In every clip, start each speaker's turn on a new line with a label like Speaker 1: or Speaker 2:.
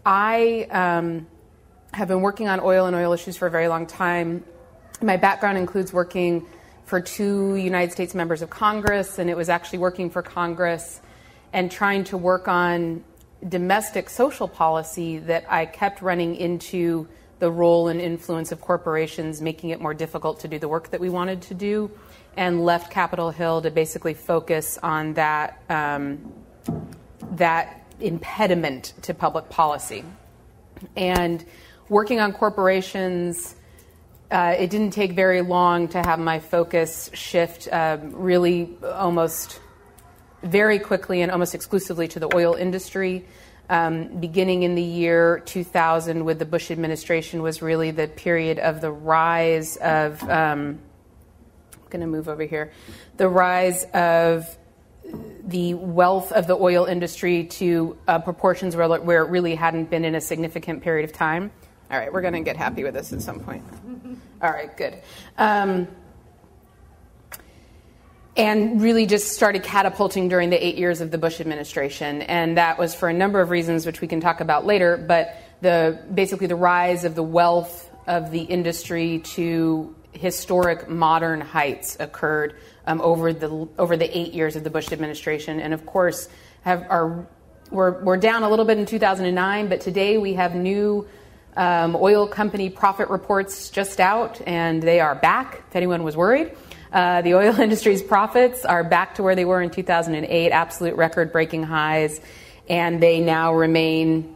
Speaker 1: I have been working on oil and oil issues for a very long time. My background includes working for 2 United States members of Congress, and it was actually working for Congress and trying to work on domestic social policy that I kept running into the role and influence of corporations, making it more difficult to do the work that we wanted to do, and left Capitol Hill to basically focus on that impediment to public policy. And working on corporations, it didn't take very long to have my focus shift really almost very quickly and almost exclusively to the oil industry. Beginning in the year 2000 with the Bush administration was really the period of the rise of, I'm going to move over here, the rise of the wealth of the oil industry to proportions where it really hadn't been in a significant period of time. All right, we're going to get happy with this at some point. All right, good. And really just started catapulting during the 8 years of the Bush administration. And that was for a number of reasons, which we can talk about later. But basically the rise of the wealth of the industry to historic modern heights occurred over the 8 years of the Bush administration. And of course, we're down a little bit in 2009, but today we have new oil company profit reports just out, and they are back, if anyone was worried. The oil industry's profits are back to where they were in 2008, absolute record-breaking highs, and they now remain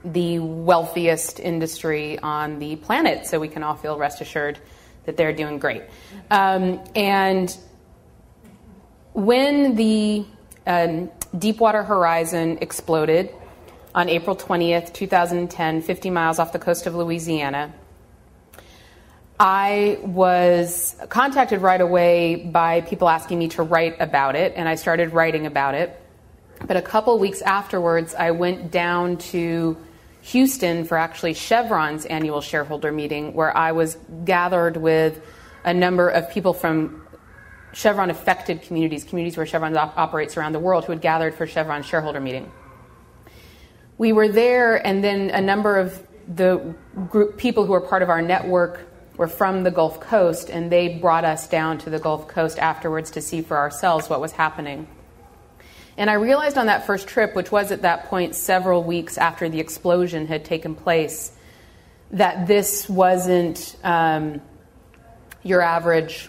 Speaker 1: the wealthiest industry on the planet, so we can all feel rest assured that they're doing great. And when the Deepwater Horizon exploded on April 20th, 2010, 50 miles off the coast of Louisiana, I was contacted right away by people asking me to write about it, and I started writing about it. But a couple weeks afterwards, I went down to Houston for actually Chevron's annual shareholder meeting, where I was gathered with a number of people from Chevron-affected communities where Chevron operates around the world, who had gathered for Chevron's shareholder meeting. We were there, and then a number of the people who were part of our network were from the Gulf Coast, and they brought us down to the Gulf Coast afterwards to see for ourselves what was happening. And I realized on that first trip, which was at that point several weeks after the explosion had taken place, that this wasn't your average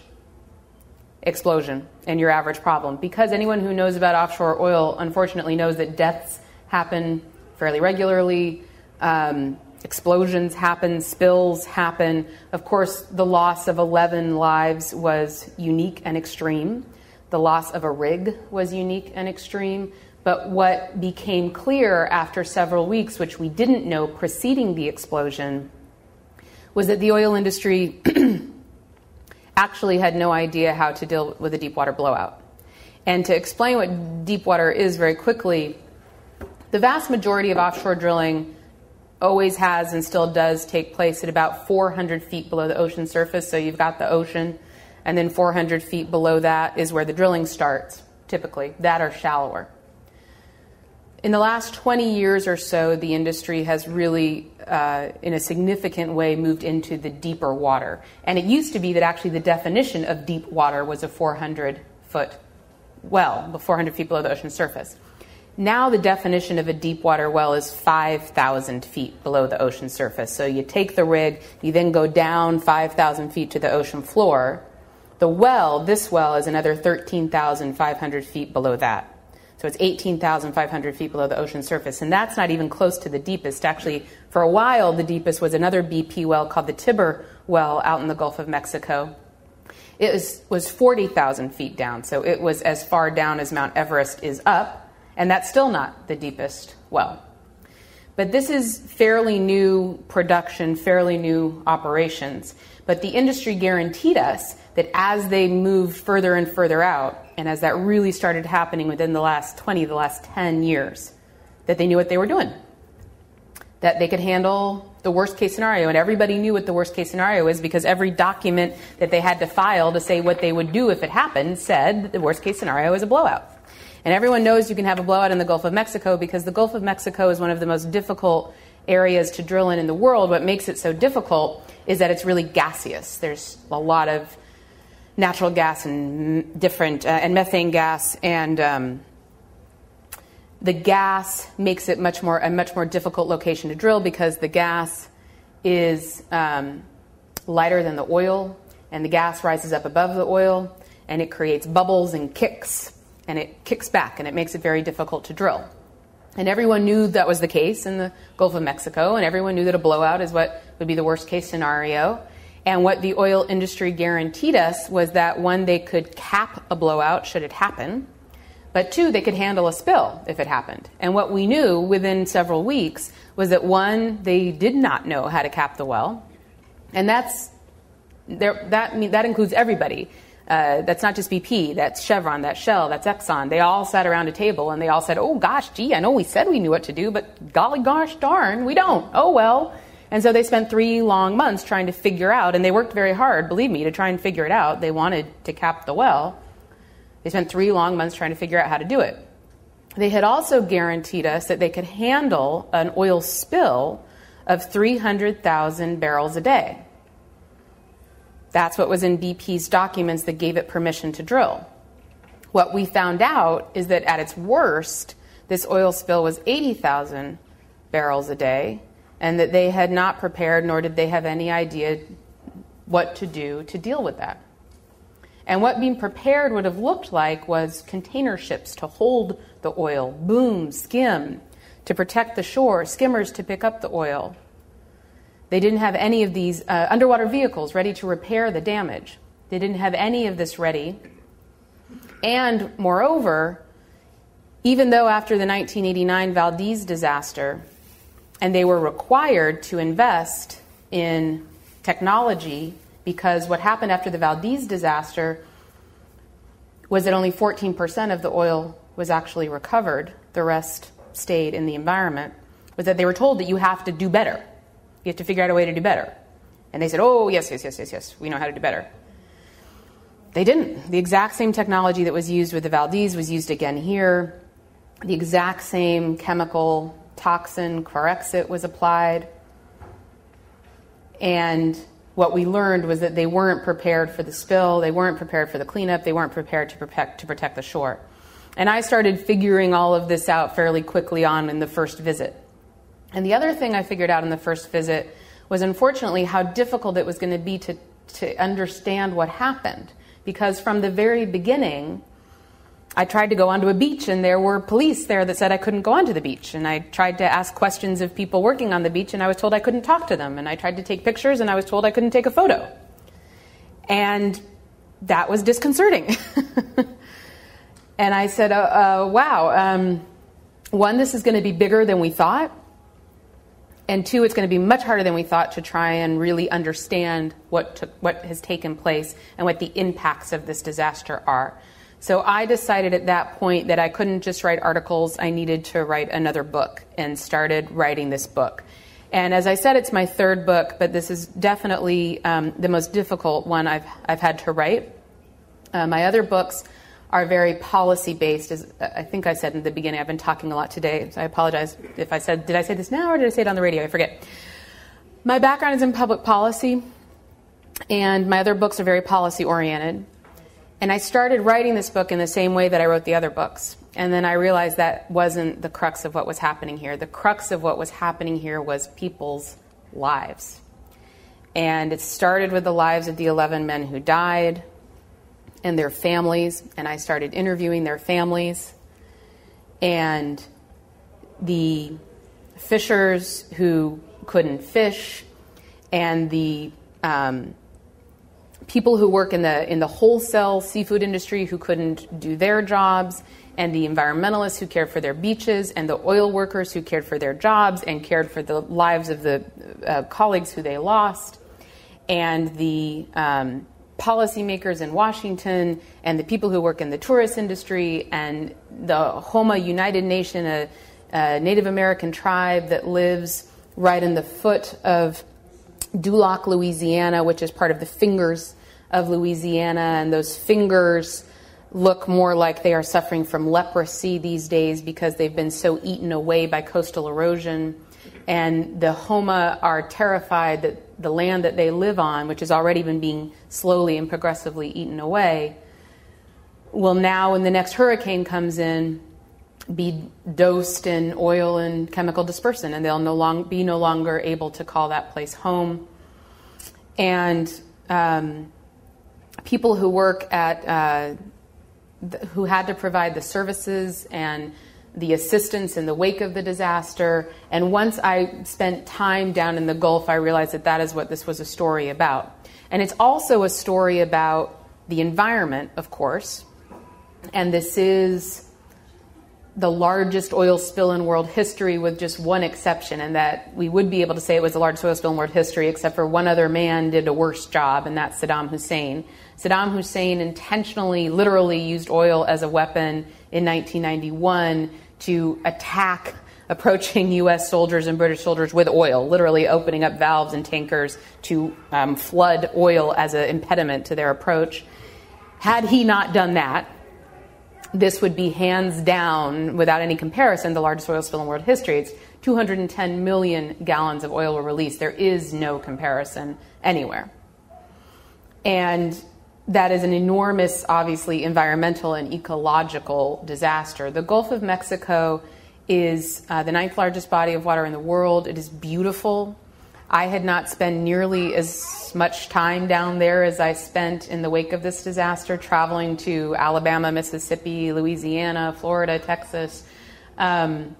Speaker 1: explosion and your average problem. Because anyone who knows about offshore oil, unfortunately, knows that deaths happen fairly regularly. Explosions happen, spills happen. Of course, the loss of 11 lives was unique and extreme. The loss of a rig was unique and extreme. But what became clear after several weeks, which we didn't know preceding the explosion, was that the oil industry actually had no idea how to deal with a deepwater blowout. And to explain what deepwater is very quickly, the vast majority of offshore drilling always has and still does take place at about 400 feet below the ocean surface. So you've got the ocean, and then 400 feet below that is where the drilling starts, typically, that or shallower. In the last 20 years or so, the industry has really, in a significant way, moved into the deeper water. And it used to be that actually the definition of deep water was a 400-foot well, 400 feet below the ocean surface. Now the definition of a deep water well is 5,000 feet below the ocean surface. So you take the rig, you then go down 5,000 feet to the ocean floor. This well is another 13,500 feet below that. So it's 18,500 feet below the ocean surface. And that's not even close to the deepest. Actually, for a while, the deepest was another BP well called the Tiber well out in the Gulf of Mexico. It was 40,000 feet down. So it was as far down as Mount Everest is up. And that's still not the deepest well. But this is fairly new production, fairly new operations. But the industry guaranteed us that as they moved further and further out, and as that really started happening within the last 10 years, that they knew what they were doing. That they could handle the worst case scenario. And everybody knew what the worst case scenario is, because every document that they had to file to say what they would do if it happened said that the worst case scenario is a blowout. And everyone knows you can have a blowout in the Gulf of Mexico, because the Gulf of Mexico is one of the most difficult areas to drill in the world, what makes it so difficult is that it's really gaseous. There's a lot of natural gas and different and methane gas, and the gas makes it a much more difficult location to drill because the gas is lighter than the oil, and the gas rises up above the oil, and it creates bubbles and kicks, and it kicks back, and it makes it very difficult to drill. And everyone knew that was the case in the Gulf of Mexico, and everyone knew that a blowout is what would be the worst case scenario. And what the oil industry guaranteed us was that, one, they could cap a blowout should it happen, but two, they could handle a spill if it happened. And what we knew within several weeks was that, one, they did not know how to cap the well, and that includes everybody. That's not just BP, that's Chevron, that's Shell, that's Exxon. They all sat around a table and they all said, oh gosh, gee, I know we said we knew what to do, but golly gosh darn, we don't. Oh well. And so they spent 3 long months trying to figure out, and they worked very hard, believe me, to try and figure it out. They wanted to cap the well. They spent 3 long months trying to figure out how to do it. They had also guaranteed us that they could handle an oil spill of 300,000 barrels a day. That's what was in BP's documents that gave it permission to drill. What we found out is that at its worst, this oil spill was 80,000 barrels a day, and that they had not prepared, nor did they have any idea what to do to deal with that. And what being prepared would have looked like was container ships to hold the oil, boom, skim, to protect the shore, skimmers to pick up the oil. They didn't have any of these underwater vehicles ready to repair the damage. They didn't have any of this ready. And moreover, even though after the 1989 Valdez disaster, and they were required to invest in technology, because what happened after the Valdez disaster was that only 14% of the oil was actually recovered. The rest stayed in the environment. Was that they were told that you have to do better. You have to figure out a way to do better. And they said, oh, yes, we know how to do better. They didn't. The exact same technology that was used with the Valdez was used again here. The exact same chemical toxin, Corexit, was applied. And what we learned was that they weren't prepared for the spill, they weren't prepared for the cleanup, they weren't prepared to protect the shore. And I started figuring all of this out fairly quickly on in the first visit. And the other thing I figured out in the first visit was, unfortunately, how difficult it was going to be to understand what happened. Because from the very beginning, I tried to go onto a beach, and there were police there that said I couldn't go onto the beach. And I tried to ask questions of people working on the beach, and I was told I couldn't talk to them. And I tried to take pictures, and I was told I couldn't take a photo. And that was disconcerting. And I said, wow, one, this is going to be bigger than we thought. And two, it's going to be much harder than we thought to try and really understand what has taken place and what the impacts of this disaster are. So I decided at that point that I couldn't just write articles, I needed to write another book, and started writing this book. And as I said, it's my 3rd book, but this is definitely the most difficult one I've had to write. My other books are very policy-based. As I think I said in the beginning, I've been talking a lot today, so I apologize if I said, did I say this now or did I say it on the radio? I forget. My background is in public policy, and my other books are very policy-oriented. And I started writing this book in the same way that I wrote the other books. And then I realized that wasn't the crux of what was happening here. The crux of what was happening here was people's lives. And it started with the lives of the 11 men who died and their families, and I started interviewing their families, and the fishers who couldn't fish, and the people who work in the wholesale seafood industry who couldn't do their jobs, and the environmentalists who cared for their beaches, and the oil workers who cared for their jobs and cared for the lives of the colleagues who they lost, and the policymakers in Washington, and the people who work in the tourist industry, and the Homa United Nation, a Native American tribe that lives right in the foot of Duloc, Louisiana, which is part of the fingers of Louisiana, and those fingers look more like they are suffering from leprosy these days because they've been so eaten away by coastal erosion. And the Homa are terrified that the land that they live on, which has already been being slowly and progressively eaten away, will now, when the next hurricane comes in, be dosed in oil and chemical dispersant, and they'll be no longer able to call that place home. And people who work at, who had to provide the services and the assistance in the wake of the disaster. And once I spent time down in the Gulf, I realized that that is what this was a story about. And it's also a story about the environment, of course. And this is the largest oil spill in world history, with just one exception, and that we would be able to say it was the largest oil spill in world history, except for one other man did a worse job, and that's Saddam Hussein. Saddam Hussein intentionally, literally used oil as a weapon in 1991 to attack approaching U.S. soldiers and British soldiers with oil, literally opening up valves and tankers to flood oil as an impediment to their approach. Had he not done that, this would be hands down, without any comparison, the largest oil spill in world history. It's 210 million gallons of oil were released. There is no comparison anywhere. And that is an enormous, obviously, environmental and ecological disaster. The Gulf of Mexico is the 9th largest body of water in the world. It is beautiful. I had not spent nearly as much time down there as I spent in the wake of this disaster, traveling to Alabama, Mississippi, Louisiana, Florida, Texas. The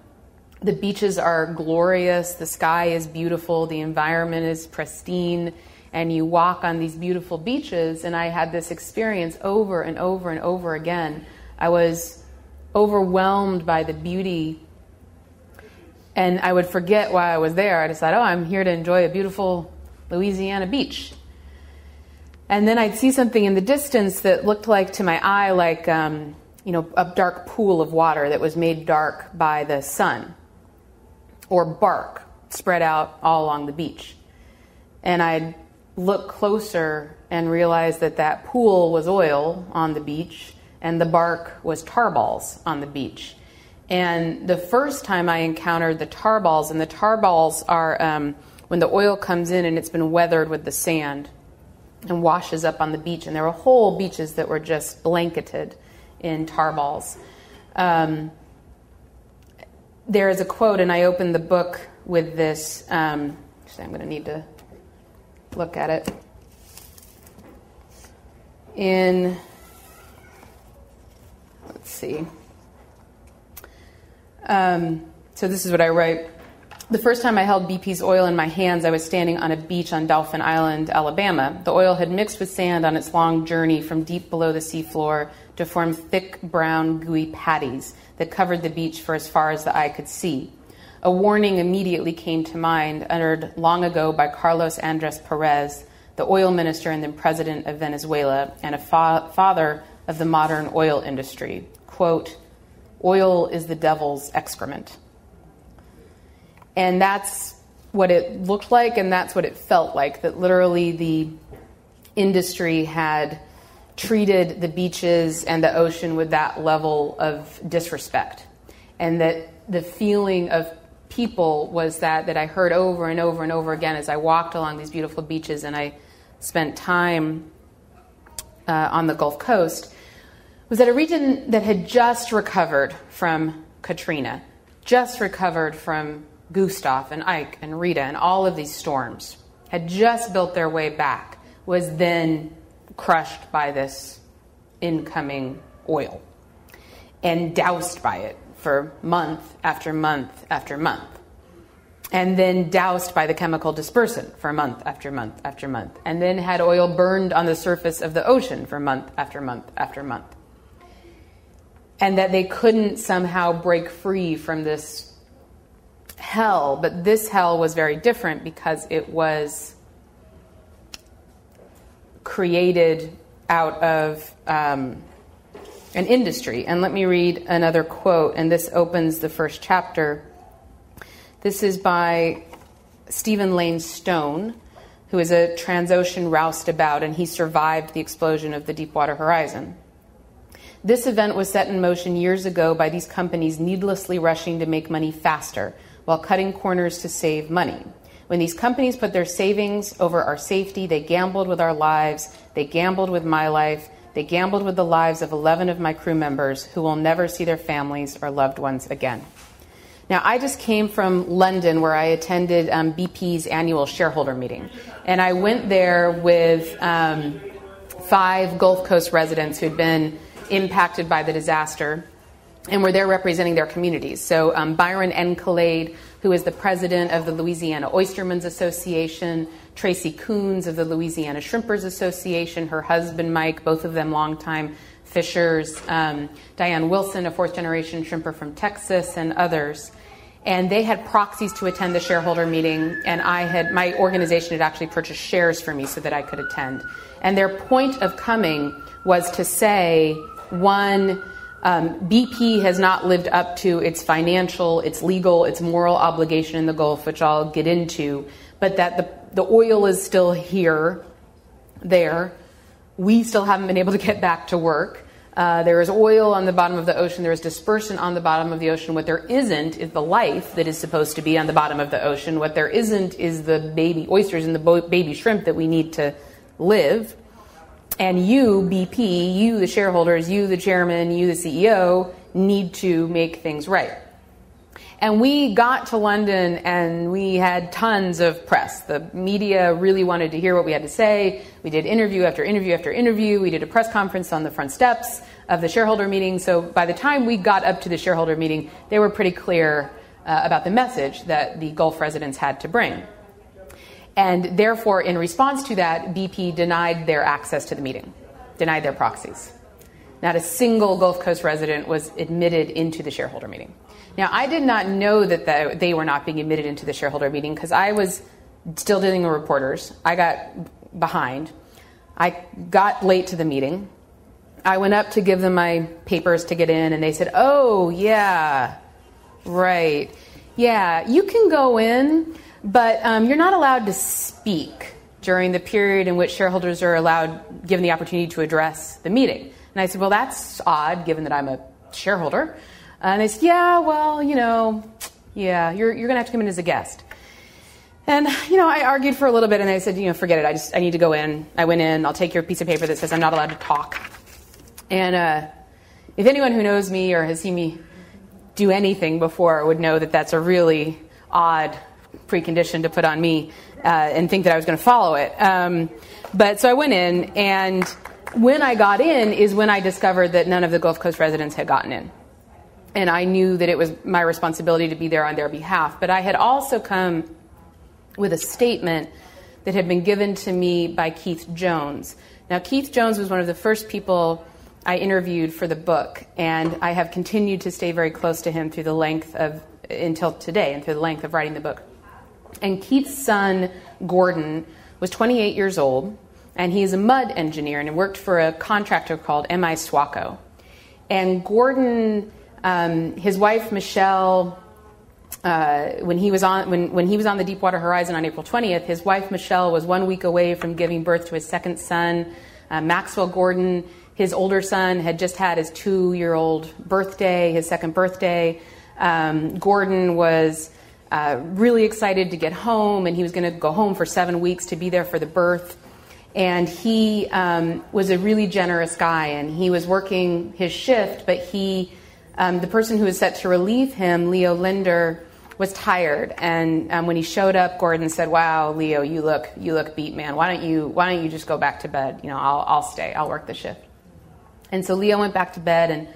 Speaker 1: beaches are glorious. The sky is beautiful. The environment is pristine. And you walk on these beautiful beaches, and I had this experience over and over and over again. I was overwhelmed by the beauty, and I would forget why I was there. I decided, I'm here to enjoy a beautiful Louisiana beach. And then I'd see something in the distance that looked like, to my eye, like a dark pool of water that was made dark by the sun, or bark spread out all along the beach. And I'd look closer and realize that that pool was oil on the beach and the bark was tar balls on the beach. And the first time I encountered the tar balls, and the tar balls are when the oil comes in and it's been weathered with the sand and washes up on the beach, and there were whole beaches that were just blanketed in tar balls. There is a quote, and I opened the book with this. I'm going to need to look at it. Let's see. So this is what I write. The first time I held BP's oil in my hands, I was standing on a beach on Dauphin Island, Alabama. The oil had mixed with sand on its long journey from deep below the seafloor to form thick, brown, gooey patties that covered the beach for as far as the eye could see. A warning immediately came to mind, uttered long ago by Carlos Andrés Perez, the oil minister and then president of Venezuela, and a father of the modern oil industry. Quote, "Oil is the devil's excrement." And that's what it looked like, and that's what it felt like, that literally the industry had treated the beaches and the ocean with that level of disrespect. And that the feeling of people was that I heard over and over and over again as I walked along these beautiful beaches and I spent time on the Gulf Coast, was that a region that had just recovered from Katrina, just recovered from Gustav and Ike and Rita and all of these storms, had just built their way back, was then crushed by this incoming oil and doused by it for month after month after month, and then doused by the chemical dispersant for month after month after month, and then had oil burned on the surface of the ocean for month after month after month. And that they couldn't somehow break free from this hell, but this hell was very different because it was created out of an industry. And let me read another quote, and this opens the first chapter. This is by Stephen Lane Stone, who is a Transocean roustabout, and he survived the explosion of the Deepwater Horizon. This event was set in motion years ago by these companies needlessly rushing to make money faster while cutting corners to save money. When these companies put their savings over our safety, they gambled with our lives, they gambled with my life, they gambled with the lives of 11 of my crew members who will never see their families or loved ones again. Now, I just came from London where I attended BP's annual shareholder meeting. And I went there with 5 Gulf Coast residents who'd been impacted by the disaster and were there representing their communities. So Byron Encalade, who is the president of the Louisiana Oystermen's Association, Tracy Coons of the Louisiana Shrimpers Association, her husband Mike, both of them longtime fishers, Diane Wilson, a 4th-generation shrimper from Texas, and others. And they had proxies to attend the shareholder meeting, and my organization had actually purchased shares for me so that I could attend. And their point of coming was to say, one, BP has not lived up to its financial, its legal, its moral obligation in the Gulf, which I'll get into, but that the oil is still there. We still haven't been able to get back to work. There is oil on the bottom of the ocean. There is dispersion on the bottom of the ocean. What there isn't is the life that is supposed to be on the bottom of the ocean. What there isn't is the baby oysters and the baby shrimp that we need to live. And you, BP, you, the shareholders, you, the chairman, you, the CEO, need to make things right. And we got to London and we had tons of press. The media really wanted to hear what we had to say. We did interview after interview after interview. We did a press conference on the front steps of the shareholder meeting. So by the time we got up to the shareholder meeting, they were pretty clear about the message that the Gulf residents had to bring. And therefore, in response to that, BP denied their access to the meeting, denied their proxies. Not a single Gulf Coast resident was admitted into the shareholder meeting. Now, I did not know that they were not being admitted into the shareholder meeting because I was still dealing with reporters. I got behind. I got late to the meeting. I went up to give them my papers to get in, and they said, "Oh, yeah, right. Yeah, you can go in, but you're not allowed to speak during the period in which shareholders are given the opportunity to address the meeting." And I said, "Well, that's odd, given that I'm a shareholder." And they said, "Yeah, well, you're going to have to come in as a guest." And, I argued for a little bit, and they said, "Forget it. I need to go in." I went in. "I'll take your piece of paper that says I'm not allowed to talk." And if anyone who knows me or has seen me do anything before would know that that's a really odd precondition to put on me and think that I was going to follow it. But so I went in, and when I got in is when I discovered that none of the Gulf Coast residents had gotten in. And I knew that it was my responsibility to be there on their behalf. But I had also come with a statement that had been given to me by Keith Jones. Now, Keith Jones was one of the first people I interviewed for the book, and I have continued to stay very close to him until today, and through the length of writing the book. And Keith's son, Gordon, was 28 years old, and he is a mud engineer and worked for a contractor called M.I. Swaco. And Gordon, his wife Michelle, when he was on the Deepwater Horizon on April 20th, his wife Michelle was 1 week away from giving birth to his second son, Maxwell Gordon. His older son had just had his 2-year-old birthday, his second birthday. Gordon was really excited to get home, and he was going to go home for 7 weeks to be there for the birth. And he was a really generous guy, and he was working his shift, but the person who was set to relieve him, Leo Linder, was tired. And when he showed up, Gordon said, "Wow, Leo, you look beat, man. Why don't you just go back to bed? I'll stay. I'll work the shift." And so Leo went back to bed, and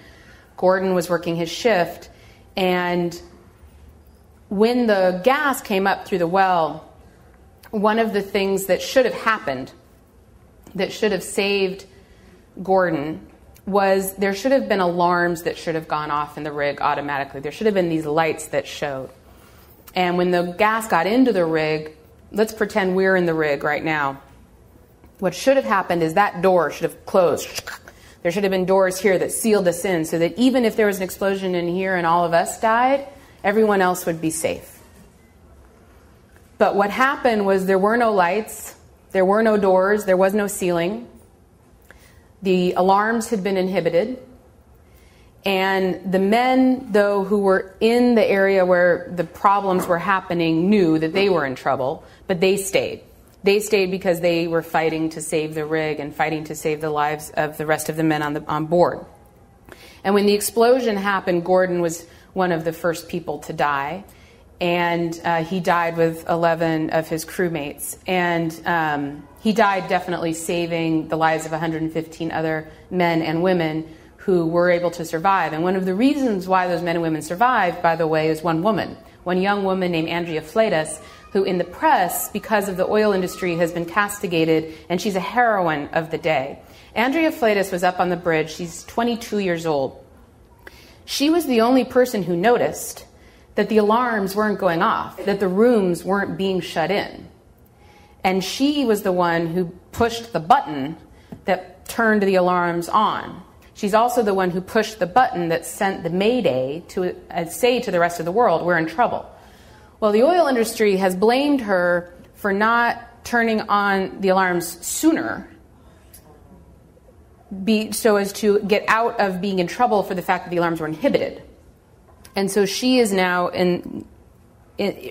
Speaker 1: Gordon was working his shift. And when the gas came up through the well, one of the things that should have happened, that should have saved Gordon, was there should have been alarms that should have gone off in the rig automatically. There should have been these lights that showed. And when the gas got into the rig, let's pretend we're in the rig right now. What should have happened is that door should have closed. There should have been doors here that sealed us in so that even if there was an explosion in here and all of us died, everyone else would be safe. But what happened was there were no lights, there were no doors, there was no ceiling. The alarms had been inhibited. And the men, though, who were in the area where the problems were happening knew that they were in trouble, but they stayed. They stayed because they were fighting to save the rig and fighting to save the lives of the rest of the men on board. And when the explosion happened, Gordon was one of the first people to die. And he died with 11 of his crewmates. And he died definitely saving the lives of 115 other men and women who were able to survive. And one of the reasons why those men and women survived, by the way, is one woman, one young woman named Antonia Juhasz, who in the press, because of the oil industry, has been castigated, and she's a heroine of the day. Antonia Juhasz was up on the bridge. She's 22 years old. She was the only person who noticed that the alarms weren't going off, that the rooms weren't being shut in. And she was the one who pushed the button that turned the alarms on. She's also the one who pushed the button that sent the mayday to say to the rest of the world, we're in trouble. Well, the oil industry has blamed her for not turning on the alarms sooner, so as to get out of being in trouble for the fact that the alarms were inhibited. And so she is now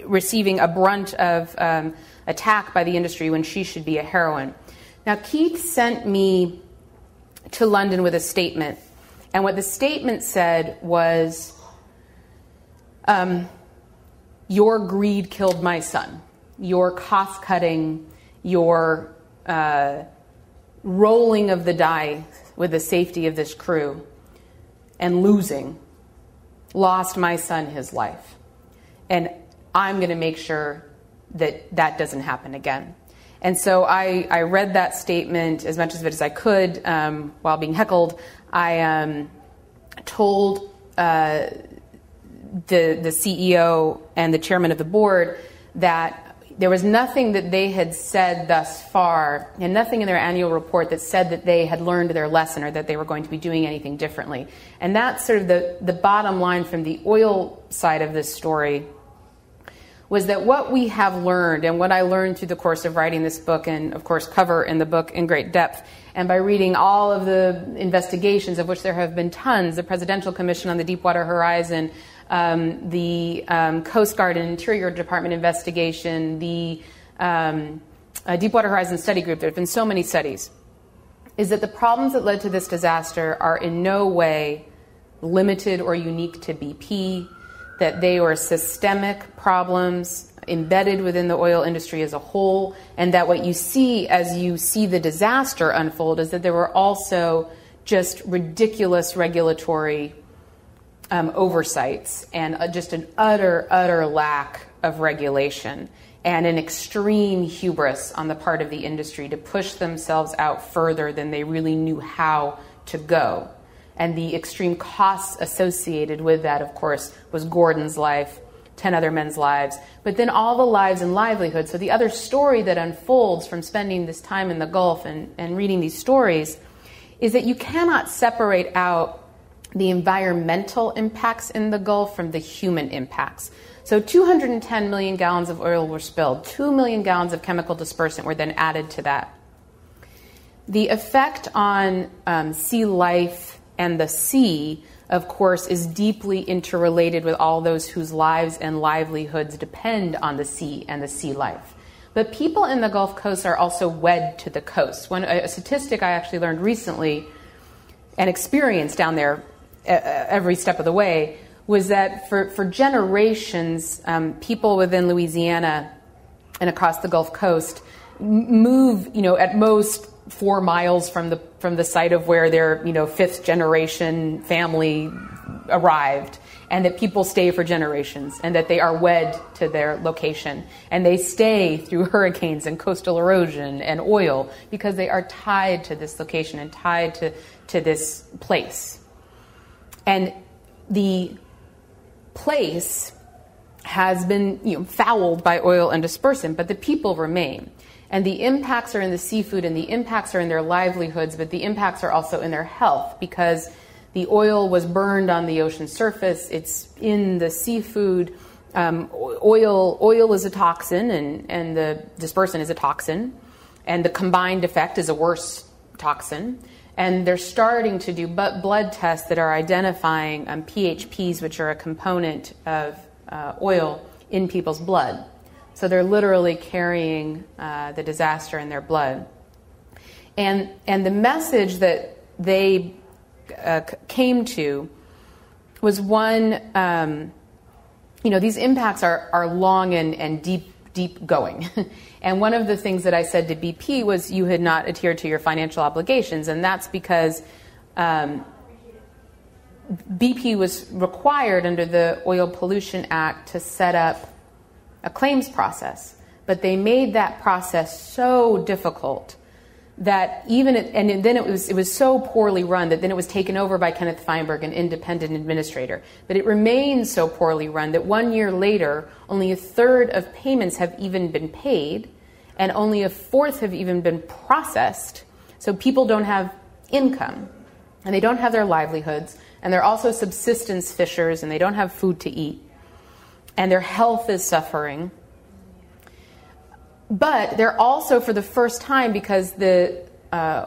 Speaker 1: receiving a brunt of attack by the industry when she should be a heroine. Now, Keith sent me to London with a statement. And what the statement said was, your greed killed my son. Your cost-cutting, your rolling of the die with the safety of this crew and losing lost my son his life. And I'm going to make sure that that doesn't happen again. And so I read that statement, as much of it as I could, while being heckled. I told the CEO and the chairman of the board that there was nothing that they had said thus far, and nothing in their annual report that said that they had learned their lesson or that they were going to be doing anything differently. And that's sort of the bottom line from the oil side of this story, was that what we have learned, and what I learned through the course of writing this book, and of course cover in the book in great depth, and by reading all of the investigations, of which there have been tons, the Presidential Commission on the Deepwater Horizon, the Coast Guard and Interior Department investigation, the Deepwater Horizon Study Group, there have been so many studies, is that the problems that led to this disaster are in no way limited or unique to BP, that they were systemic problems embedded within the oil industry as a whole, and that what you see as you see the disaster unfold is that there were also just ridiculous regulatory oversights and just an utter lack of regulation and an extreme hubris on the part of the industry to push themselves out further than they really knew how to go. And the extreme costs associated with that, of course, was Gordon's life, 10 other men's lives, but then all the lives and livelihoods. So the other story that unfolds from spending this time in the Gulf and reading these stories is that you cannot separate out the environmental impacts in the Gulf from the human impacts. So 210 million gallons of oil were spilled. 2 million gallons of chemical dispersant were then added to that. The effect on sea life and the sea, of course, is deeply interrelated with all those whose lives and livelihoods depend on the sea and the sea life. But people in the Gulf Coast are also wed to the coast. A statistic I actually learned recently and experienced down there every step of the way was that for generations, people within Louisiana and across the Gulf Coast move, at most 4 miles from the site of where their, 5th generation family arrived, and that people stay for generations, and that they are wed to their location, and they stay through hurricanes and coastal erosion and oil because they are tied to this location and tied to this place. And the place has been fouled by oil and dispersant, but the people remain. And the impacts are in the seafood, and the impacts are in their livelihoods, but the impacts are also in their health, because the oil was burned on the ocean surface. It's in the seafood. Oil is a toxin, and the dispersant is a toxin, and the combined effect is a worse toxin. And they're starting to do blood tests that are identifying PHPs, which are a component of oil in people's blood. So they're literally carrying the disaster in their blood. And the message that they came to was one, these impacts are long and deep going. And one of the things that I said to BP was you had not adhered to your financial obligations, and that's because BP was required under the Oil Pollution Act to set up a claims process. But they made that process so difficult that then it was so poorly run that then it was taken over by Kenneth Feinberg, an independent administrator. But it remains so poorly run that 1 year later, only a third of payments have even been paid, and only a fourth have even been processed. So people don't have income, and they don't have their livelihoods, and they're also subsistence fishers, and they don't have food to eat, and their health is suffering. But they're also, for the first time, because the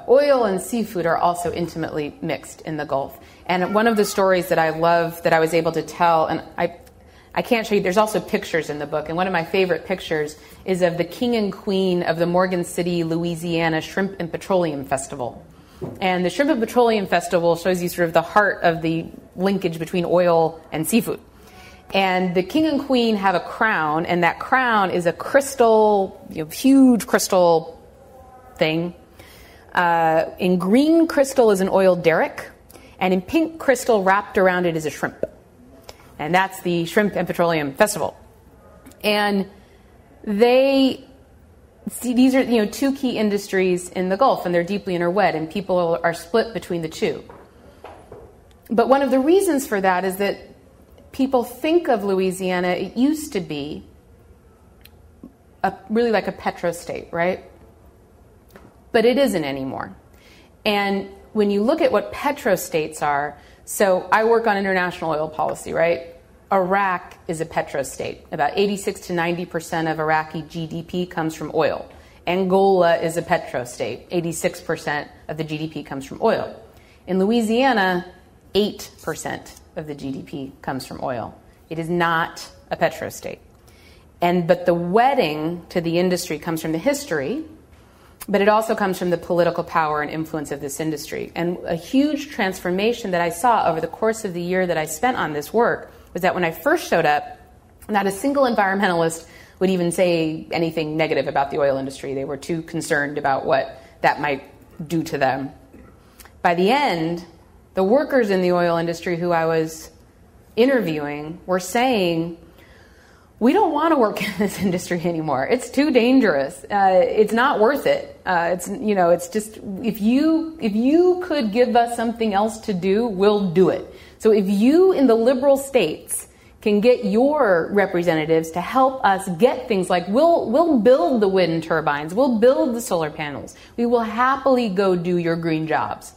Speaker 1: oil and seafood are also intimately mixed in the Gulf. And one of the stories that I love that I was able to tell, and I can't show you, there's also pictures in the book, and one of my favorite pictures is of the king and queen of the Morgan City, Louisiana Shrimp and Petroleum Festival. And the Shrimp and Petroleum Festival shows you sort of the heart of the linkage between oil and seafood. And the king and queen have a crown, and that crown is a crystal, huge crystal thing. In green crystal is an oil derrick, and in pink crystal wrapped around it is a shrimp. And that's the Shrimp and Petroleum Festival. And these are two key industries in the Gulf, and they're deeply interwed, and people are split between the two. But one of the reasons for that is that people think of Louisiana, it used to be really like a petro state, right? But it isn't anymore. And when you look at what petro states are, so I work on international oil policy, right? Iraq is a petro state. About 86 to 90% of Iraqi GDP comes from oil. Angola is a petro state. 86% of the GDP comes from oil. In Louisiana, 8% of the GDP comes from oil. It is not a petro state. But the wedding to the industry comes from the history, but it also comes from the political power and influence of this industry. And a huge transformation that I saw over the course of the year that I spent on this work was that when I first showed up, not a single environmentalist would even say anything negative about the oil industry. They were too concerned about what that might do to them. By the end, the workers in the oil industry who I was interviewing were saying, we don't want to work in this industry anymore. It's too dangerous. It's not worth it. It's just, if you could give us something else to do, we'll do it. So if you in the liberal states can get your representatives to help us get things like, we'll build the wind turbines, we'll build the solar panels, we will happily go do your green jobs.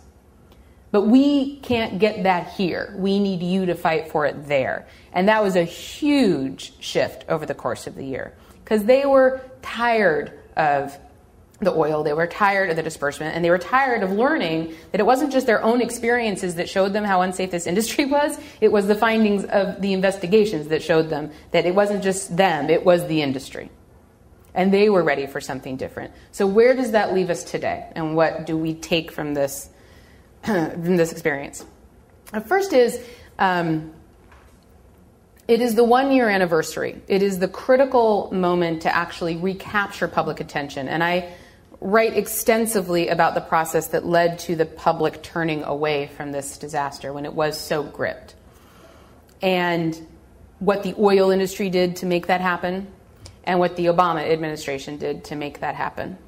Speaker 1: But we can't get that here. We need you to fight for it there. And that was a huge shift over the course of the year, because they were tired of the oil, they were tired of the disbursement, and they were tired of learning that it wasn't just their own experiences that showed them how unsafe this industry was, it was the findings of the investigations that showed them that it wasn't just them, it was the industry. And they were ready for something different. So where does that leave us today? And what do we take from this experience? First is, it is the 1 year anniversary. It is the critical moment to actually recapture public attention. And I write extensively about the process that led to the public turning away from this disaster when it was so gripped. And what the oil industry did to make that happen, and what the Obama administration did to make that happen.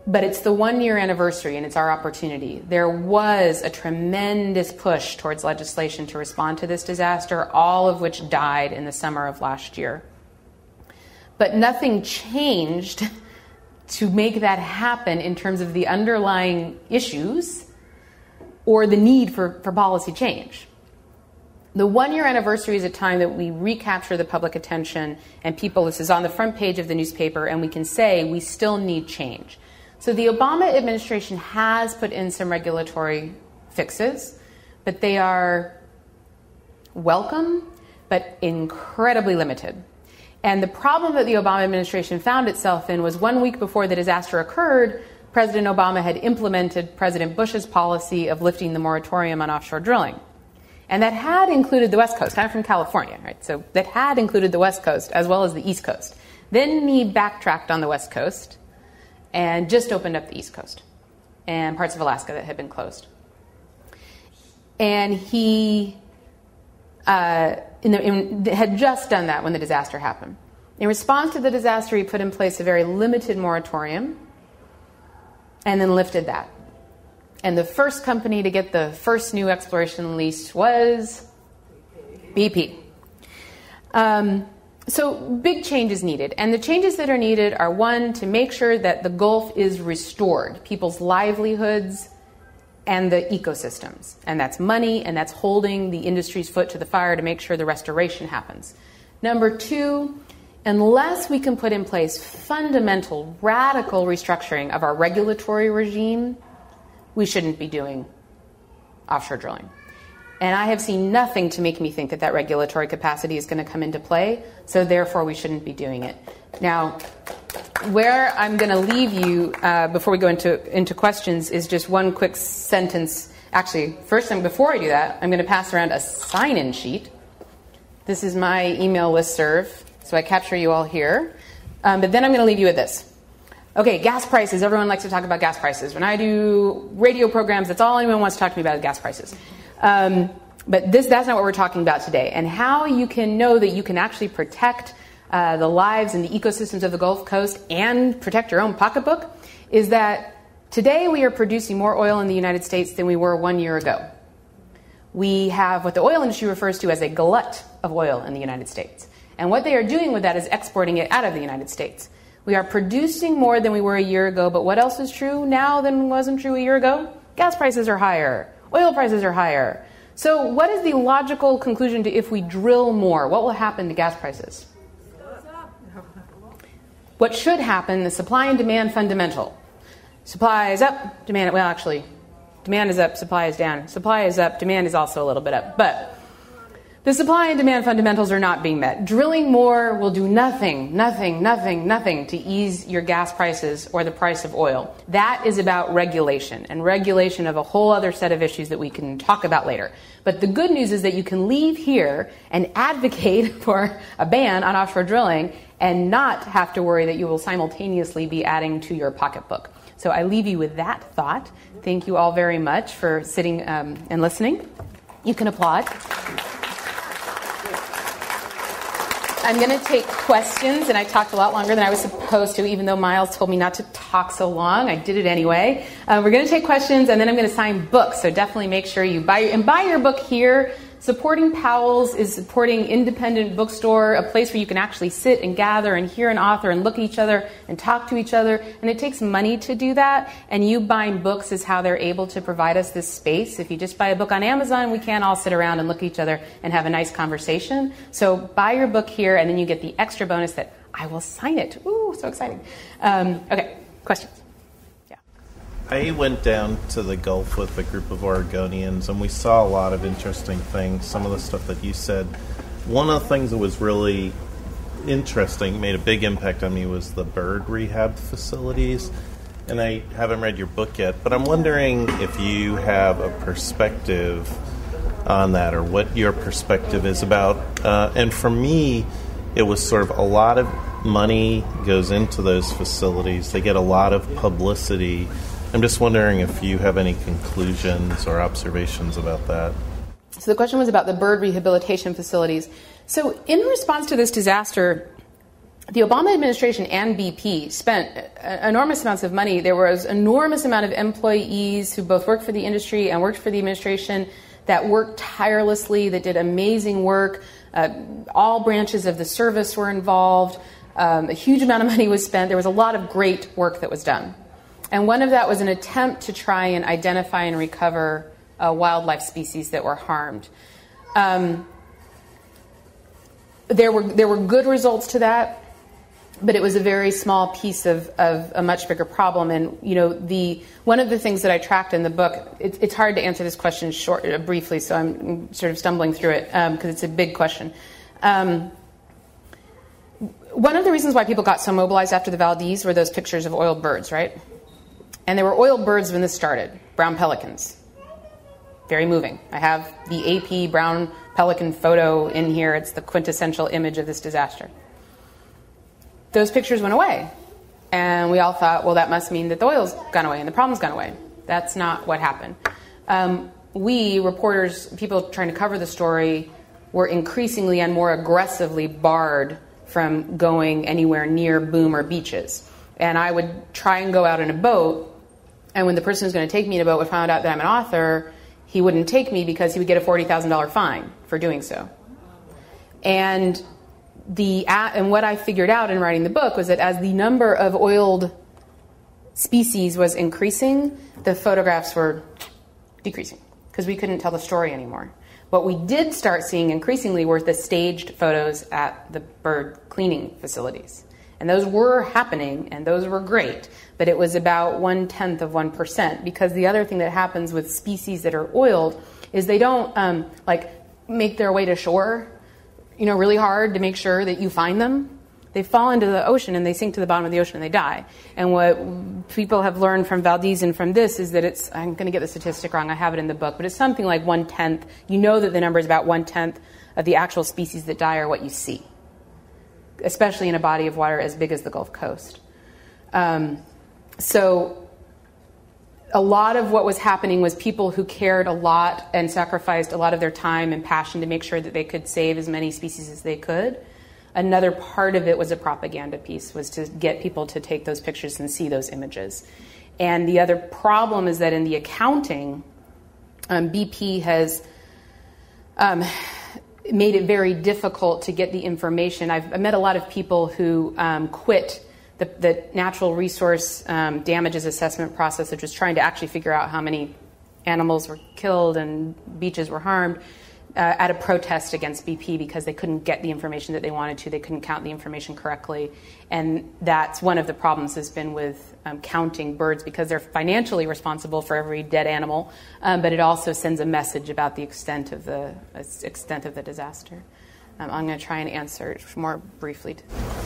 Speaker 1: But it's the 1 year anniversary, and it's our opportunity. There was a tremendous push towards legislation to respond to this disaster, all of which died in the summer of last year. But nothing changed to make that happen in terms of the underlying issues or the need for policy change. The 1 year anniversary is a time that we recapture the public attention, and people, this is on the front page of the newspaper, and we can say we still need change. So the Obama administration has put in some regulatory fixes, but they are welcome, but incredibly limited. And the problem that the Obama administration found itself in was 1 week before the disaster occurred, President Obama had implemented President Bush's policy of lifting the moratorium on offshore drilling. And that had included the West Coast. I'm from California, right? So that had included the West Coast as well as the East Coast. Then he backtracked on the West Coast and just opened up the East Coast and parts of Alaska that had been closed. And he had just done that when the disaster happened. In response to the disaster, he put in place a very limited moratorium and then lifted that. And the first company to get the first new exploration lease was BP. So big changes needed. And the changes that are needed are, one, to make sure that the Gulf is restored, people's livelihoods and the ecosystems. And that's money, and that's holding the industry's foot to the fire to make sure the restoration happens. Number two, unless we can put in place fundamental, radical restructuring of our regulatory regime, we shouldn't be doing offshore drilling. And I have seen nothing to make me think that that regulatory capacity is going to come into play, so therefore we shouldn't be doing it. Now, where I'm going to leave you before we go into questions is just one quick sentence. Actually, first, before I do that, I'm going to pass around a sign-in sheet. This is my email listserv, so I capture you all here. But then I'm going to leave you with this. Okay, gas prices. Everyone likes to talk about gas prices. When I do radio programs, that's all anyone wants to talk to me about is gas prices. But that's not what we're talking about today. And how you can know that you can actually protect the lives and the ecosystems of the Gulf Coast and protect your own pocketbook is that today we are producing more oil in the United States than we were 1 year ago. We have what the oil industry refers to as a glut of oil in the United States. And what they are doing with that is exporting it out of the United States. We are producing more than we were a year ago, but what else is true now than wasn't true a year ago? Gas prices are higher. Oil prices are higher. So what is the logical conclusion to if we drill more? What will happen to gas prices? What should happen, the supply and demand fundamental. Supply is up, demand, well actually, demand is up, supply is down. Supply is up, demand is also a little bit up. But the supply and demand fundamentals are not being met. Drilling more will do nothing to ease your gas prices or the price of oil. That is about regulation, and regulation of a whole other set of issues that we can talk about later. But the good news is that you can leave here and advocate for a ban on offshore drilling and not have to worry that you will simultaneously be adding to your pocketbook. So I leave you with that thought. Thank you all very much for sitting and listening. You can applaud. I'm going to take questions, and I talked a lot longer than I was supposed to, even though Miles told me not to talk so long. I did it anyway. We're going to take questions, and then I'm going to sign books, so definitely make sure you buy your book here. Supporting Powell's is supporting independent bookstore, a place where you can actually sit and gather and hear an author and look at each other and talk to each other. And it takes money to do that. And you buying books is how they're able to provide us this space. If you just buy a book on Amazon, we can't all sit around and look at each other and have a nice conversation. So buy your book here, and then you get the extra bonus that I will sign it. Ooh, so exciting. Okay, questions?
Speaker 2: I went down to the Gulf with a group of Oregonians, and we saw a lot of interesting things. Some of the stuff that you said. One of the things that was really interesting, made a big impact on me, was the bird rehab facilities. And I haven't read your book yet, but I'm wondering if you have a perspective on that, or what your perspective is about. And for me, it was sort of a lot of money goes into those facilities. They get a lot of publicity. I'm just wondering if you have any conclusions or observations about that.
Speaker 1: So the question was about the bird rehabilitation facilities. So in response to this disaster, the Obama administration and BP spent enormous amounts of money. There was an enormous amount of employees who both worked for the industry and worked for the administration that worked tirelessly, that did amazing work. All branches of the service were involved. A huge amount of money was spent. There was a lot of great work that was done. And one of that was an attempt to try and identify and recover wildlife species that were harmed. There were good results to that. but it was a very small piece of a much bigger problem. And one of the things that I tracked in the book, it's hard to answer this question briefly, so I'm sort of stumbling through it because it's a big question. One of the reasons why people got so mobilized after the Valdez were those pictures of oiled birds, right? And there were oiled birds when this started, brown pelicans. Very moving. I have the AP brown pelican photo in here. It's the quintessential image of this disaster. Those pictures went away. And we all thought, well, that must mean that the oil's gone away and the problem's gone away. That's not what happened. We, reporters, people trying to cover the story, were increasingly and more aggressively barred from going anywhere near boom or beaches. And I would try and go out in a boat, and when the person who's going to take me in a boat would find out that I'm an author, he wouldn't take me because he would get a $40,000 fine for doing so. And what I figured out in writing the book was that as the number of oiled species was increasing, the photographs were decreasing because we couldn't tell the story anymore. What we did start seeing increasingly were the staged photos at the bird cleaning facilities. And those were happening, and those were great, but it was about 0.1%, because the other thing that happens with species that are oiled is they don't make their way to shore, really hard to make sure that you find them. They fall into the ocean and they sink to the bottom of the ocean and they die. And what people have learned from Valdez and from this is that I'm going to get the statistic wrong, I have it in the book, but it's something like 1/10. You know that the number is about 1/10 of the actual species that die are what you see, especially in a body of water as big as the Gulf Coast. So a lot of what was happening was people who cared a lot and sacrificed a lot of their time and passion to make sure that they could save as many species as they could. Another part of it was a propaganda piece, was to get people to take those pictures and see those images. And the other problem is that in the accounting, BP has made it very difficult to get the information. I've met a lot of people who quit the natural resource damages assessment process, which was trying to actually figure out how many animals were killed and beaches were harmed, at a protest against BP because they couldn't get the information that they wanted to. They couldn't count the information correctly. And that's one of the problems has been with counting birds, because they're financially responsible for every dead animal, but it also sends a message about the extent of the disaster. I'm going to try and answer it more briefly.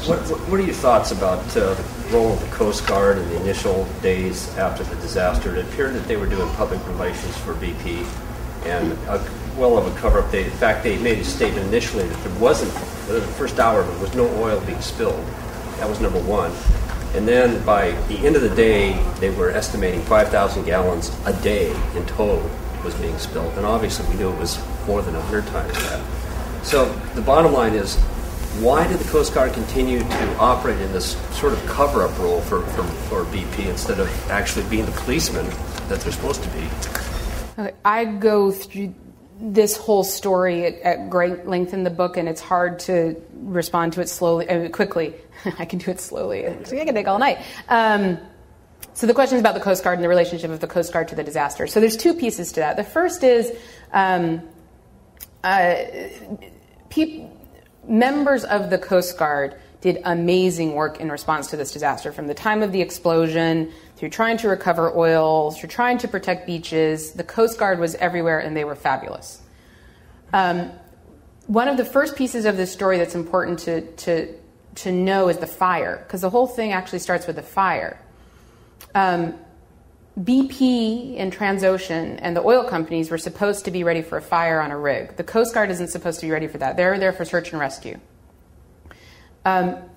Speaker 3: What are your thoughts about the role of the Coast Guard in the initial days after the disaster? It appeared that they were doing public relations for BP and well of a cover-up. In fact, they made a statement initially that there wasn't, the first hour, there was no oil being spilled. That was number one. And then by the end of the day, they were estimating 5,000 gallons a day in total was being spilled. And obviously we knew it was more than 100 times that. So the bottom line is, why did the Coast Guard continue to operate in this sort of cover-up role for BP instead of actually being the policemen that they're supposed to be?
Speaker 1: Okay, I go through this whole story at great length in the book, and it's hard to respond to it quickly. I can do it slowly. I can take all night. So the question is about the Coast Guard and the relationship of the Coast Guard to the disaster. So there's two pieces to that. The first is members of the Coast Guard did amazing work in response to this disaster, from the time of the explosion, through trying to recover oil, through trying to protect beaches. The Coast Guard was everywhere, and they were fabulous. One of the first pieces of this story that's important to know is the fire, because the whole thing actually starts with the fire. BP and Transocean and the oil companies were supposed to be ready for a fire on a rig. The Coast Guard isn't supposed to be ready for that. They're there for search and rescue.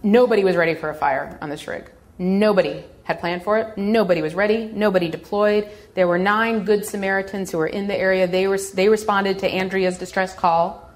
Speaker 1: Nobody was ready for a fire on this rig. Nobody had planned for it. Nobody was ready. Nobody deployed. There were 9 good Samaritans who were in the area. They responded to Andrea's distress call.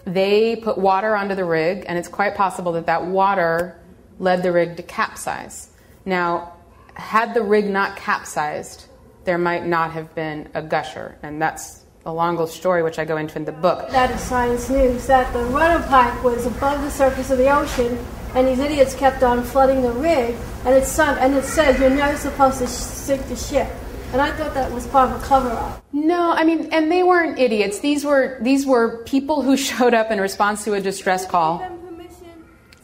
Speaker 1: They put water onto the rig, and it's quite possible that water led the rig to capsize. Now, had the rig not capsized, there might not have been a gusher, and that's a long story which I go into in the book.
Speaker 4: That is Science News, that the rudder pipe was above the surface of the ocean, and these idiots kept on flooding the rig, and it sunk, and it said you're never supposed to sink the ship. And I thought that was part of a cover-up.
Speaker 1: No, I mean, and they weren't idiots. These were people who showed up in response to a distress call.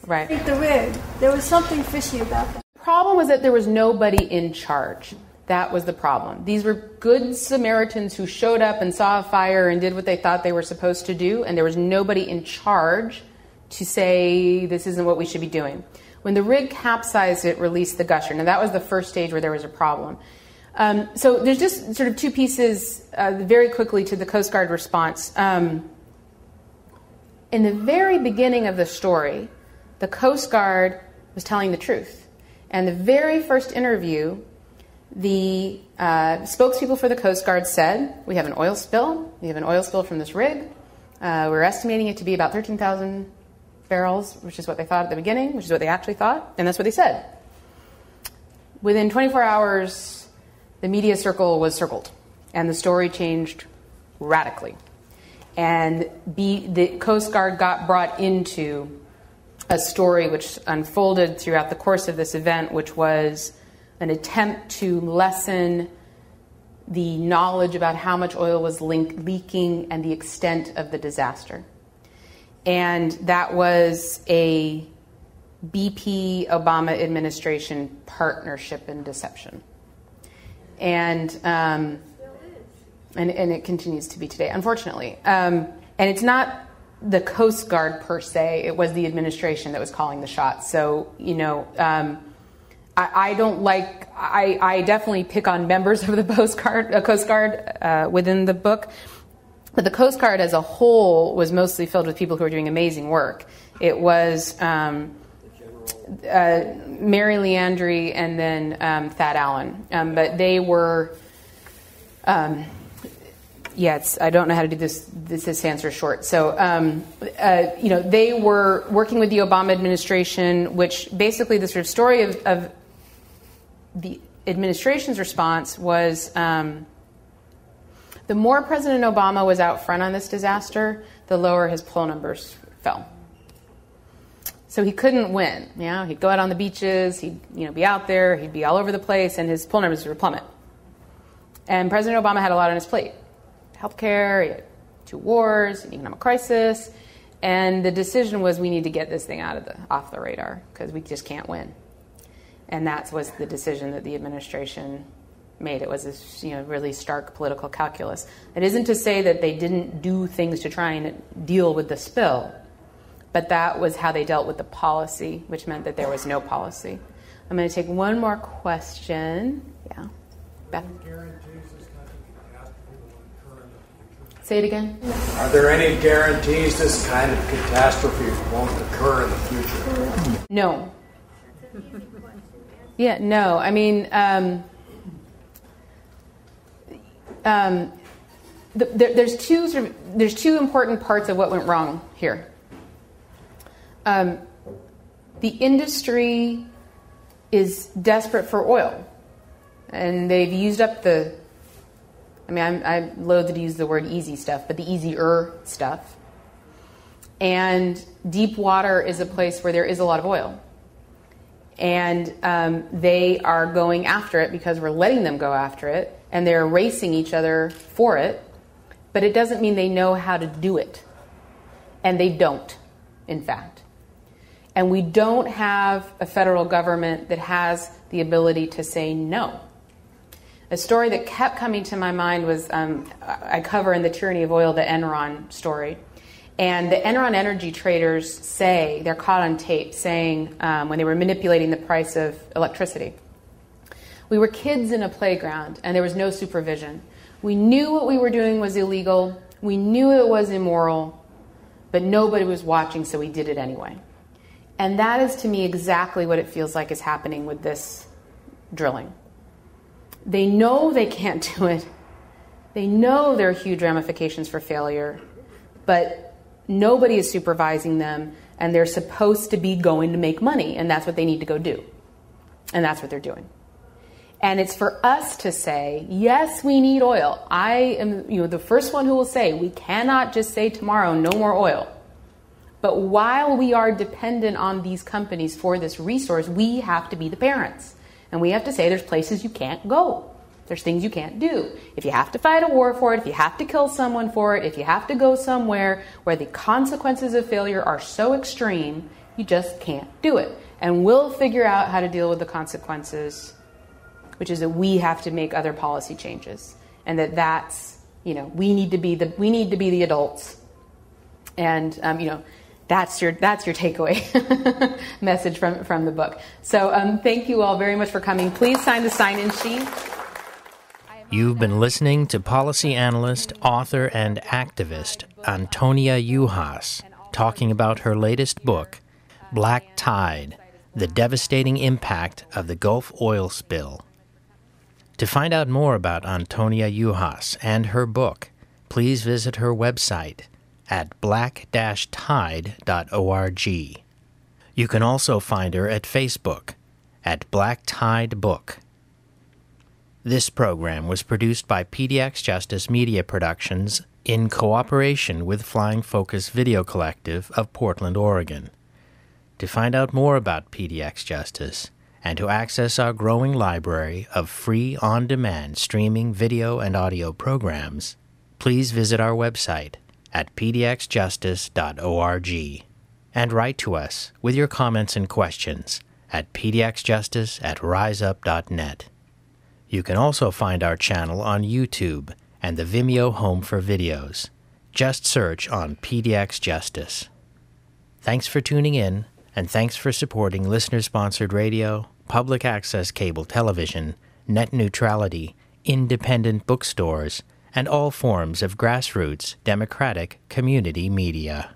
Speaker 1: Right.
Speaker 4: Sink the rig. There was something fishy about that.
Speaker 1: The problem was that there was nobody in charge. That was the problem. These were good Samaritans who showed up and saw a fire and did what they thought they were supposed to do, and there was nobody in charge to say, this isn't what we should be doing. When the rig capsized, it released the gusher. Now, that was the first stage where there was a problem. So there's just sort of two pieces very quickly to the Coast Guard response. In the very beginning of the story, the Coast Guard was telling the truth. And the very first interview, the spokespeople for the Coast Guard said, we have an oil spill. We have an oil spill from this rig. We're estimating it to be about 13,000 barrels, which is what they thought at the beginning, which is what they actually thought, and that's what they said. Within 24 hours, the media circle was circled, and the story changed radically. And the Coast Guard got brought into a story which unfolded throughout the course of this event, which was an attempt to lessen the knowledge about how much oil was leaking and the extent of the disaster. And that was a BP-Obama administration partnership in deception. And it continues to be today, unfortunately. And it's not the Coast Guard per se, it was the administration that was calling the shots. So, I definitely pick on members of the Coast Guard within the book. But the Coast Guard as a whole was mostly filled with people who were doing amazing work. It was Mary Leandri and then Thad Allen. But they were, I don't know how to do this. This answer is short. So, they were working with the Obama administration, which basically the sort of story of the administration's response was the more President Obama was out front on this disaster, the lower his poll numbers fell. So he couldn't win. He'd go out on the beaches, he'd be out there, he'd be all over the place, and his poll numbers would plummet. And President Obama had a lot on his plate. Healthcare, he had 2 wars, an economic crisis, and the decision was we need to get this thing off the radar because we just can't win. And that was the decision that the administration made. It was this, really stark political calculus. It isn't to say that they didn't do things to try and deal with the spill, but that was how they dealt with the policy, which meant that there was no policy. I'm going to take one more question. Yeah, Beth. Say it again.
Speaker 5: Are there any guarantees this kind of catastrophe won't occur in the future?
Speaker 1: No. Yeah, no. I mean, there's two important parts of what went wrong here. The industry is desperate for oil, and they've used up I'm loath to use the word easy stuff, but the easier stuff. And deep water is a place where there is a lot of oil. And they are going after it because we're letting them go after it, and they're racing each other for it. But it doesn't mean they know how to do it. And they don't, in fact. And we don't have a federal government that has the ability to say no. A story that kept coming to my mind was, I cover in The Tyranny of Oil, the Enron story. And the Enron energy traders say, they're caught on tape saying, when they were manipulating the price of electricity, we were kids in a playground and there was no supervision. We knew what we were doing was illegal. We knew it was immoral, but nobody was watching, so we did it anyway. And that is, to me, exactly what it feels like is happening with this drilling. They know they can't do it. They know there are huge ramifications for failure, but nobody is supervising them, and they're supposed to be going to make money, and that's what they need to go do. And that's what they're doing. And it's for us to say, yes, we need oil. I am the first one who will say, we cannot just say tomorrow, no more oil. But while we are dependent on these companies for this resource, we have to be the parents. And we have to say there's places you can't go. There's things you can't do. If you have to fight a war for it, if you have to kill someone for it, if you have to go somewhere where the consequences of failure are so extreme You just can't do it. And we'll figure out how to deal with the consequences, which is that we have to make other policy changes. And that's, we need to be the adults. And, that's your takeaway message from the book. So thank you all very much for coming. Please sign the sign-in sheet.
Speaker 6: You've been listening to policy analyst, author, and activist Antonia Juhasz talking about her latest book, Black Tide, The Devastating Impact of the Gulf Oil Spill. To find out more about Antonia Juhasz and her book, please visit her website at black-tide.org. You can also find her at Facebook at Black Tide Book. This program was produced by PDxJustice Media Productions in cooperation with Flying Focus Video Collective of Portland, Oregon. To find out more about PDxJustice and to access our growing library of free on-demand streaming video and audio programs, please visit our website at pdxjustice.org and write to us with your comments and questions at pdxjustice@riseup.net. You can also find our channel on YouTube and the Vimeo Home for Videos. Just search on PDX Justice. Thanks for tuning in, and thanks for supporting listener-sponsored radio, public access cable television, net neutrality, independent bookstores, and all forms of grassroots democratic community media.